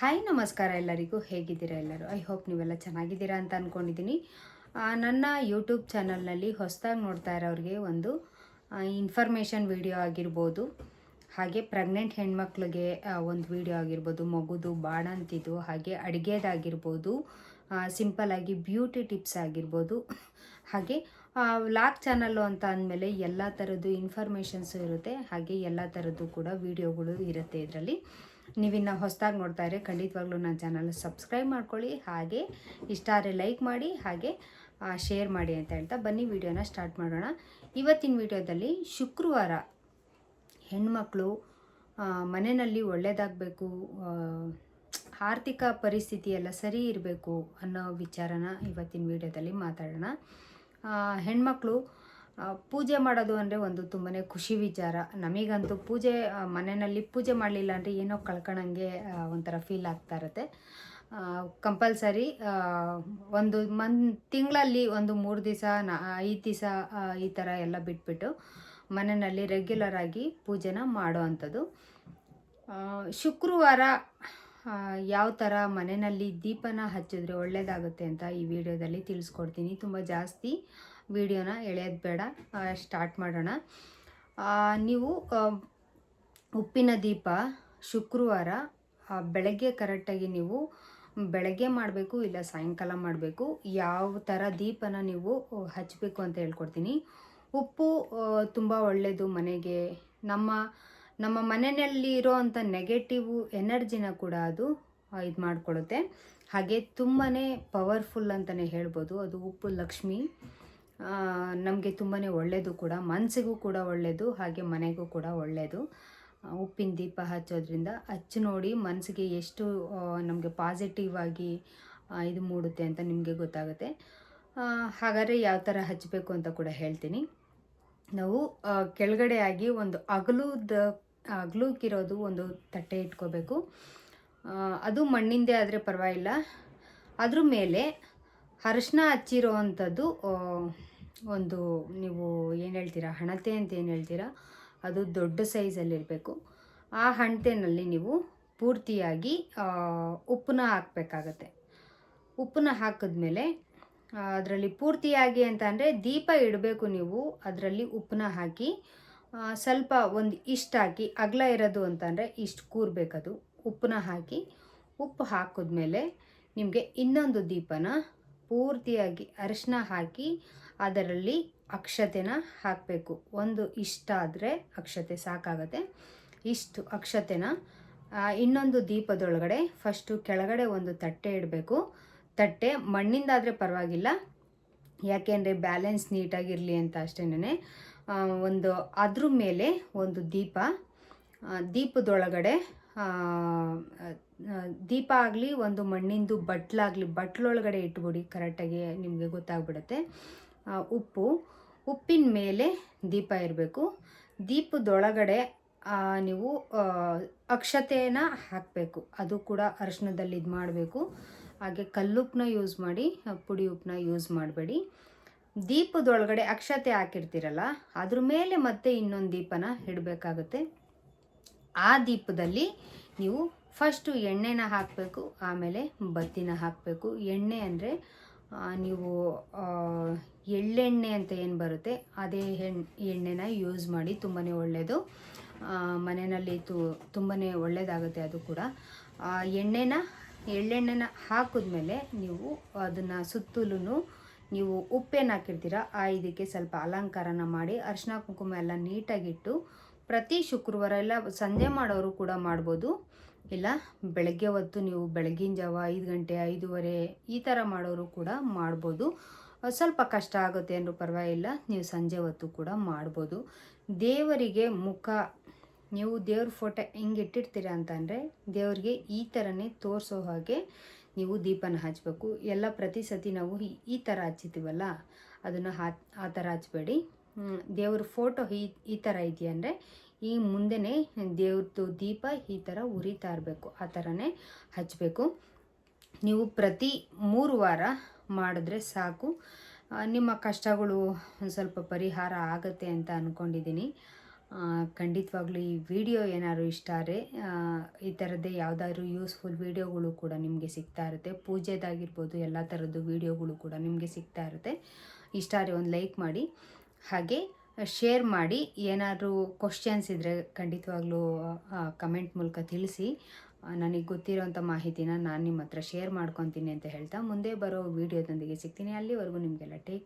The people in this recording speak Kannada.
ಹಾಯ್ ನಮಸ್ಕಾರ ಎಲ್ಲರಿಗೂ. ಹೇಗಿದ್ದೀರಾ ಎಲ್ಲರೂ? ಐ ಹೋಪ್ ನೀವೆಲ್ಲ ಚೆನ್ನಾಗಿದ್ದೀರಾ ಅಂತ ಅಂದ್ಕೊಂಡಿದ್ದೀನಿ. ನನ್ನ ಯೂಟ್ಯೂಬ್ ಚಾನಲ್ನಲ್ಲಿ ಹೊಸದಾಗಿ ನೋಡ್ತಾ ಇರೋರಿಗೆ ಒಂದು ಇನ್ಫಾರ್ಮೇಷನ್ ವಿಡಿಯೋ ಆಗಿರ್ಬೋದು, ಹಾಗೆ ಪ್ರೆಗ್ನೆಂಟ್ ಹೆಣ್ಮಕ್ಳಿಗೆ ಒಂದು ವಿಡಿಯೋ ಆಗಿರ್ಬೋದು, ಮಗುದು ಬಾಣಂತಿದ್ದು, ಹಾಗೆ ಅಡುಗೆದಾಗಿರ್ಬೋದು, ಸಿಂಪಲ್ಲಾಗಿ ಬ್ಯೂಟಿ ಟಿಪ್ಸ್ ಆಗಿರ್ಬೋದು, ಹಾಗೆ ವ್ಲಾಗ್ ಚಾನಲ್ಲು ಅಂತ ಅಂದಮೇಲೆ ಎಲ್ಲ ಥರದ್ದು ಇನ್ಫಾರ್ಮೇಷನ್ಸು ಇರುತ್ತೆ, ಹಾಗೆ ಎಲ್ಲ ಥರದ್ದು ಕೂಡ ವಿಡಿಯೋಗಳು ಇರುತ್ತೆ. ಇದರಲ್ಲಿ ನೀವಿನ್ನು ಹೊಸದಾಗಿ ನೋಡ್ತಾ ಇದ್ರೆ ಖಂಡಿತವಾಗ್ಲೂ ನನ್ನ ಚಾನಲ್ ಸಬ್ಸ್ಕ್ರೈಬ್ ಮಾಡ್ಕೊಳ್ಳಿ, ಹಾಗೆ ಇಷ್ಟ ಆದರೆ ಲೈಕ್ ಮಾಡಿ, ಹಾಗೆ ಶೇರ್ ಮಾಡಿ ಅಂತ ಹೇಳ್ತಾ ಬನ್ನಿ ವಿಡಿಯೋನ ಸ್ಟಾರ್ಟ್ ಮಾಡೋಣ. ಇವತ್ತಿನ ವಿಡಿಯೋದಲ್ಲಿ ಶುಕ್ರವಾರ ಹೆಣ್ಮಕ್ಳು ಮನೆಯಲ್ಲಿ ಒಳ್ಳೆಯದಾಗಬೇಕು, ಆರ್ಥಿಕ ಪರಿಸ್ಥಿತಿ ಎಲ್ಲ ಸರಿ ಇರಬೇಕು ಅನ್ನೋ ವಿಚಾರನ ಇವತ್ತಿನ ವಿಡಿಯೋದಲ್ಲಿ ಮಾತಾಡೋಣ. ಹೆಣ್ಮಕ್ಳು ಪೂಜೆ ಮಾಡೋದು ಅಂದರೆ ಒಂದು ತುಂಬಾ ಖುಷಿ ವಿಚಾರ. ನಮಗಂತೂ ಪೂಜೆ ಮನೆಯಲ್ಲಿ ಪೂಜೆ ಮಾಡಲಿಲ್ಲ ಅಂದರೆ ಏನೋ ಕಳ್ಕೊಳಂಗೆ ಒಂಥರ ಫೀಲ್ ಆಗ್ತಾ ಇರುತ್ತೆ. ಕಂಪಲ್ಸರಿ ಒಂದು ತಿಂಗಳಲ್ಲಿ ಒಂದು 3 ದಿವಸ 5 ದಿವಸ ಈ ಥರ ಎಲ್ಲ ಬಿಟ್ಬಿಟ್ಟು ಮನೆಯಲ್ಲಿ ರೆಗ್ಯುಲರ್ ಆಗಿ ಪೂಜೆನ ಮಾಡೋ ಅಂಥದ್ದು. ಶುಕ್ರವಾರ ಯಾವ ಥರ ಮನೆಯಲ್ಲಿ ದೀಪನ ಹಚ್ಚಿದ್ರೆ ಒಳ್ಳೆಯದಾಗುತ್ತೆ ಅಂತ ಈ ವಿಡಿಯೋದಲ್ಲಿ ತಿಳಿಸ್ಕೊಡ್ತೀನಿ. ತುಂಬ ಜಾಸ್ತಿ ವಿಡಿಯೋನ ಎಳೆಯೋದು ಬೇಡ, ಸ್ಟಾರ್ಟ್ ಮಾಡೋಣ. ನೀವು ಉಪ್ಪಿನ ದೀಪ ಶುಕ್ರವಾರ ಬೆಳಗ್ಗೆ ಕರೆಕ್ಟಾಗಿ ನೀವು ಬೆಳಗ್ಗೆ ಮಾಡಬೇಕು, ಇಲ್ಲ ಸಾಯಂಕಾಲ ಮಾಡಬೇಕು. ಯಾವ ಥರ ದೀಪನ ನೀವು ಹಚ್ಚಬೇಕು ಅಂತ ಹೇಳ್ಕೊಡ್ತೀನಿ. ಉಪ್ಪು ತುಂಬ ಒಳ್ಳೆಯದು ಮನೆಗೆ. ನಮ್ಮ ಮನೆಯಲ್ಲಿ ಇರೋ ಅಂಥ ನೆಗೆಟಿವ್ ಎನರ್ಜಿನ ಕೂಡ ಅದು ಇದು ಮಾಡಿಕೊಡುತ್ತೆ. ಹಾಗೆ ತುಂಬಾ ಪವರ್ಫುಲ್ ಅಂತಲೇ ಹೇಳ್ಬೋದು. ಅದು ಉಪ್ಪು ಲಕ್ಷ್ಮಿ, ನಮಗೆ ತುಂಬಾ ಒಳ್ಳೆಯದು ಕೂಡ, ಮನಸ್ಸಿಗೂ ಕೂಡ ಒಳ್ಳೆಯದು, ಹಾಗೆ ಮನೆಗೂ ಕೂಡ ಒಳ್ಳೆಯದು. ಉಪ್ಪಿನ ದೀಪ ಹಚ್ಚೋದ್ರಿಂದ ಹಚ್ಚಿ ನೋಡಿ ಮನಸ್ಸಿಗೆ ಎಷ್ಟು ನಮಗೆ ಪಾಸಿಟಿವ್ ಆಗಿ ಇದು ಮೂಡುತ್ತೆ ಅಂತ ನಿಮಗೆ ಗೊತ್ತಾಗುತ್ತೆ. ಹಾಗಾದರೆ ಯಾವ ಥರ ಹಚ್ಚಬೇಕು ಅಂತ ಕೂಡ ಹೇಳ್ತೀನಿ. ನಾವು ಕೆಳಗಡೆ ಆಗಿ ಒಂದು ಅಗಲಕ್ಕಿರೋದು ಒಂದು ತಟ್ಟೆ ಇಟ್ಕೋಬೇಕು. ಅದು ಮಣ್ಣಿಂದೇ ಆದರೆ ಪರವಾಗಿಲ್ಲ. ಅದ್ರ ಮೇಲೆ ಅರಿಶಿನ ಹಚ್ಚಿರೋ ಅಂಥದ್ದು ಒಂದು, ನೀವು ಏನು ಹೇಳ್ತೀರಾ ಹಣತೆ ಅಂತ ಏನು ಹೇಳ್ತೀರಾ, ಅದು ದೊಡ್ಡ ಸೈಜಲ್ಲಿರಬೇಕು. ಆ ಹಣತೆಯಲ್ಲಿ ನೀವು ಪೂರ್ತಿಯಾಗಿ ಉಪ್ಪನ್ನ ಹಾಕಬೇಕಾಗತ್ತೆ. ಉಪ್ಪನ್ನ ಹಾಕಿದ್ಮೇಲೆ ಅದರಲ್ಲಿ ಪೂರ್ತಿಯಾಗಿ ಅಂತ ಅಂದರೆ ದೀಪ ಇಡಬೇಕು ನೀವು, ಅದರಲ್ಲಿ ಉಪ್ಪನ್ನ ಹಾಕಿ ಸ್ವಲ್ಪ ಒಂದು ಇಷ್ಟು ಹಾಕಿ, ಅಗಲ ಇರೋದು ಅಂತಂದರೆ ಇಷ್ಟು ಕೂರಬೇಕದು. ಉಪ್ಪನ್ನ ಹಾಕಿ, ಉಪ್ಪು ಹಾಕಿದ್ಮೇಲೆ ನಿಮಗೆ ಇನ್ನೊಂದು ದೀಪನ ಪೂರ್ತಿಯಾಗಿ ಅರಿಶಿನ ಹಾಕಿ ಅದರಲ್ಲಿ ಅಕ್ಷತೆನ ಹಾಕಬೇಕು. ಒಂದು ಇಷ್ಟ ಆದರೆ ಅಕ್ಷತೆ ಸಾಕಾಗುತ್ತೆ. ಇಷ್ಟು ಅಕ್ಷತೆನ ಇನ್ನೊಂದು ದೀಪದೊಳಗಡೆ ಫಸ್ಟು ಕೆಳಗಡೆ ಒಂದು ತಟ್ಟೆ ಇಡಬೇಕು. ತಟ್ಟೆ ಮಣ್ಣಿಂದಾದರೆ ಪರವಾಗಿಲ್ಲ, ಯಾಕೆಂದರೆ ಬ್ಯಾಲೆನ್ಸ್ ನೀಟಾಗಿರಲಿ ಅಂತ ಅಷ್ಟೇನೆ. ಒಂದು ಅದ್ರ ಮೇಲೆ ಒಂದು ದೀಪದೊಳಗಡೆ ದೀಪ ಆಗಲಿ, ಒಂದು ಮಣ್ಣಿಂದು ಬಟ್ಲಾಗಲಿ, ಬಟ್ಲೊಳಗಡೆ ಇಟ್ಬಿಡಿ, ಕರೆಕ್ಟಾಗಿ ನಿಮಗೆ ಗೊತ್ತಾಗ್ಬಿಡುತ್ತೆ. ಉಪ್ಪಿನ ಮೇಲೆ ದೀಪ ಇರಬೇಕು. ದೀಪದೊಳಗಡೆ ನೀವು ಅಕ್ಷತೆನ ಹಾಕಬೇಕು. ಅದು ಕೂಡ ಅರಿಶಿನದಲ್ಲಿ ಇದು ಮಾಡಬೇಕು. ಹಾಗೆ ಕಲ್ಲುಪ್ಪನ್ನ ಯೂಸ್ ಮಾಡಿ, ಪುಡಿ ಉಪ್ಪನ್ನ ಯೂಸ್ ಮಾಡಬೇಡಿ. ದೀಪದೊಳಗಡೆ ಅಕ್ಷತೆ ಹಾಕಿರ್ತೀರಲ್ಲ, ಅದ್ರ ಮೇಲೆ ಮತ್ತೆ ಇನ್ನೊಂದು ದೀಪನ ಇಡಬೇಕಾಗುತ್ತೆ. ಆ ದೀಪದಲ್ಲಿ ನೀವು ಫಸ್ಟು ಎಣ್ಣೆನ ಹಾಕಬೇಕು, ಆಮೇಲೆ ಬತ್ತಿನ ಹಾಕಬೇಕು. ಎಣ್ಣೆ ಅಂದರೆ ನೀವು ಎಳ್ಳೆಣ್ಣೆ ಅಂತ ಏನು ಬರುತ್ತೆ ಅದೇ ಎಣ್ಣೆನ ಯೂಸ್ ಮಾಡಿ, ತುಂಬಾ ಒಳ್ಳೆಯದು. ಮನೆಯಲ್ಲಿ ತುಂಬಾ ಒಳ್ಳೆಯದಾಗುತ್ತೆ ಅದು ಕೂಡ. ಎಳ್ಳೆಣ್ಣೆನ ಹಾಕಿದ್ಮೇಲೆ ನೀವು ಅದನ್ನು ಸುತ್ತಲೂ ನೀವು ಉಪ್ಪೇನು ಹಾಕಿರ್ತೀರ ಇದಕ್ಕೆ ಸ್ವಲ್ಪ ಅಲಂಕಾರನ ಮಾಡಿ, ಅರಿಶಿನ ಕುಂಕುಮ ಎಲ್ಲ ನೀಟಾಗಿಟ್ಟು ಪ್ರತಿ ಶುಕ್ರವಾರ ಎಲ್ಲ ಸಂಜೆ ಮಾಡೋರು ಕೂಡ ಮಾಡ್ಬೋದು, ಇಲ್ಲ ಬೆಳಗ್ಗೆ ಹೊತ್ತು ನೀವು ಬೆಳಗಿನ ಜಾವ 5 ಗಂಟೆ 5:30 ಈ ಥರ ಮಾಡೋರು ಕೂಡ ಮಾಡ್ಬೋದು. ಸ್ವಲ್ಪ ಕಷ್ಟ ಆಗುತ್ತೆ ಅಂದರೂ ಪರವಾಗಿಲ್ಲ, ನೀವು ಸಂಜೆ ಹೊತ್ತು ಕೂಡ ಮಾಡ್ಬೋದು. ದೇವರಿಗೆ ನೀವು ದೇವ್ರ ಫೋಟೋ ಹೆಂಗೆ ಇಟ್ಟಿರ್ತೀರ ಅಂತಂದರೆ ದೇವರಿಗೆ ಈ ಥರನೇ ತೋರಿಸೋ ಹಾಗೆ ನೀವು ದೀಪನ ಹಚ್ಚಬೇಕು. ಎಲ್ಲ ಪ್ರತಿ ಸತಿ ನಾವು ಈ ಥರ ಹಚ್ಚಿತೀವಲ್ಲ, ಅದನ್ನು ಆ ಥರ ಹಚ್ಚಬೇಡಿ. ದೇವ್ರ ಫೋಟೋ ಈ ಥರ ಇದೆಯಂದರೆ ಈ ಮುಂದೆನೇ ದೇವ್ರದ್ದು ದೀಪ ಈ ಥರ ಉರಿತಾ ಇರಬೇಕು, ಆ ಥರನೇ ಹಚ್ಚಬೇಕು. ನೀವು ಪ್ರತಿ 3 ವಾರ ಮಾಡಿದ್ರೆ ಸಾಕು, ನಿಮ್ಮ ಕಷ್ಟಗಳು ಒಂದು ಸ್ವಲ್ಪ ಪರಿಹಾರ ಆಗುತ್ತೆ ಅಂತ ಅಂದ್ಕೊಂಡಿದ್ದೀನಿ. ಖಂಡಿತವಾಗ್ಲೂ ಈ ವಿಡಿಯೋ ಏನಾದ್ರು ಇಷ್ಟ ಆದರೆ ಈ ಥರದ್ದೇ ಯಾವುದಾದ್ರು ಯೂಸ್ಫುಲ್ ವಿಡಿಯೋಗಳು ಕೂಡ ನಿಮಗೆ ಸಿಗ್ತಾ ಇರುತ್ತೆ. ಪೂಜೆದಾಗಿರ್ಬೋದು, ಎಲ್ಲ ಥರದ್ದು ವಿಡಿಯೋಗಳು ಕೂಡ ನಿಮಗೆ ಸಿಗ್ತಾ ಇರುತ್ತೆ. ಇಷ್ಟ ಆದರೆ ಒಂದು ಲೈಕ್ ಮಾಡಿ, ಹಾಗೆ ಶೇರ್ ಮಾಡಿ. ಏನಾದರೂ ಕ್ವಶನ್ಸ್ ಇದ್ದರೆ ಖಂಡಿತವಾಗ್ಲೂ ಕಮೆಂಟ್ ಮೂಲಕ ತಿಳಿಸಿ. ನನಗೆ ಗೊತ್ತಿರೋಂಥ ಮಾಹಿತಿನ ನಾನು ನಿಮ್ಮ ಹತ್ರ ಶೇರ್ ಮಾಡ್ಕೊತೀನಿ ಅಂತ ಹೇಳ್ತಾ ಮುಂದೆ ಬರೋ ವಿಡಿಯೋದೊಂದಿಗೆ ಸಿಗ್ತೀನಿ. ಅಲ್ಲಿವರೆಗೂ ನಿಮಗೆಲ್ಲ ಟೇಕ್